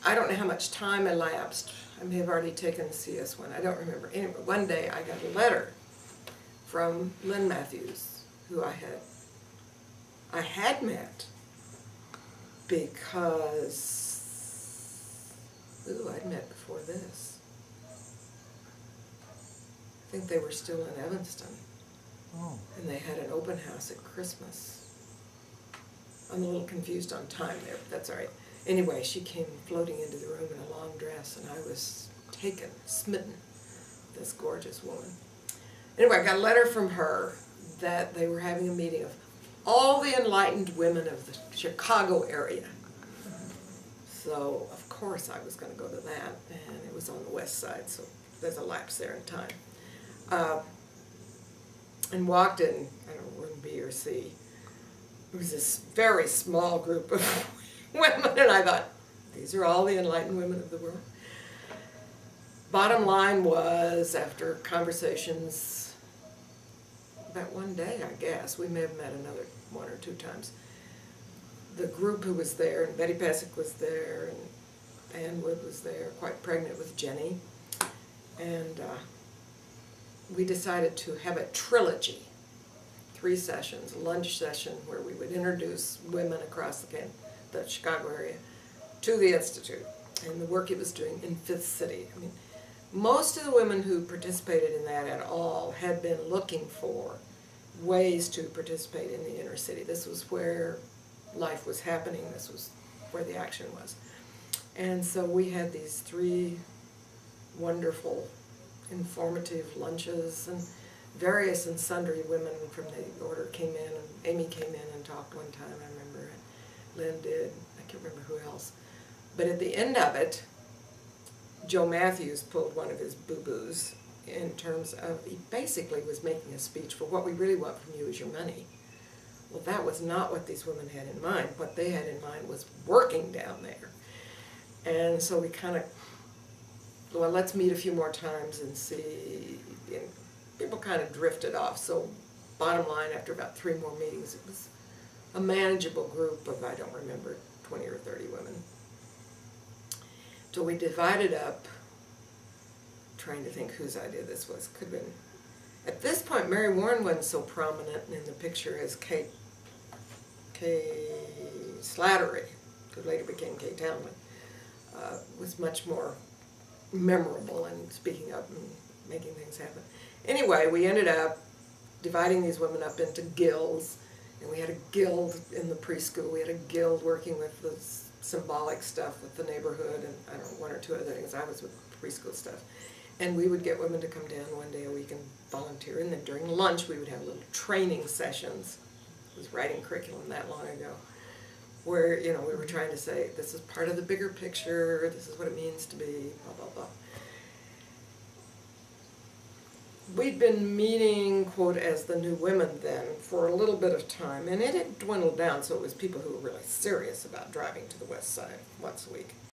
I don't know how much time elapsed. I may have already taken the CS one. I don't remember. Anyway, one day I got a letter from Lynn Matthews, who I had met because, I'd met before this. I think they were still in Evanston. Oh. And they had an open house at Christmas. I'm a little confused on time there, but that's all right. Anyway, she came floating into the room in a long dress, and I was taken, smitten with this gorgeous woman. Anyway, I got a letter from her that they were having a meeting of all the enlightened women of the Chicago area. So, of course, I was going to go to that, and it was on the west side, so there's a lapse there in time. And walked in, I don't know, room B or C. It was this very small group of women, and I thought, these are all the enlightened women of the world. Bottom line was, after conversations, about one day, I guess, we may have met another 1 or 2 times, the group who was there, and Betty Pesic was there, and Ann Wood was there, quite pregnant with Jenny, and we decided to have a trilogy, 3 sessions, a lunch session where we would introduce women across the Chicago area to the Institute and the work it was doing in Fifth City. I mean, most of the women who participated in that at all had been looking for ways to participate in the inner city. This was where life was happening. This was where the action was. And so we had these 3 wonderful, informative lunches, and various and sundry women from the order came in, and Amy came in and talked one time, I remember, and Lynn did, I can't remember who else. But at the end of it, Joe Matthews pulled one of his boo-boos in terms of, he basically was making a speech for what we really want from you is your money. Well, that was not what these women had in mind. What they had in mind was working down there. And so we kind of, well, let's meet a few more times and see. And people kind of drifted off. So bottom line, after about 3 more meetings, it was a manageable group of, I don't remember, 20 or 30 women. So we divided up, trying to think whose idea this was. Could have been, at this point, Mary Warren wasn't so prominent in the picture as Kay Slattery, who later became Kay Townley, was much more memorable in speaking up and making things happen. Anyway, we ended up dividing these women up into guilds, and we had a guild in the preschool. We had a guild working with the symbolic stuff with the neighborhood, and I don't know, 1 or 2 other things. I was with preschool stuff. And we would get women to come down 1 day a week and volunteer, and then during lunch we would have little training sessions. I was writing curriculum that long ago, where, you know, we were trying to say, this is part of the bigger picture, this is what it means to be, blah, blah, blah. We'd been meeting, quote, as the new women then for a little bit of time, and it had dwindled down, so it was people who were really serious about driving to the west side once a week.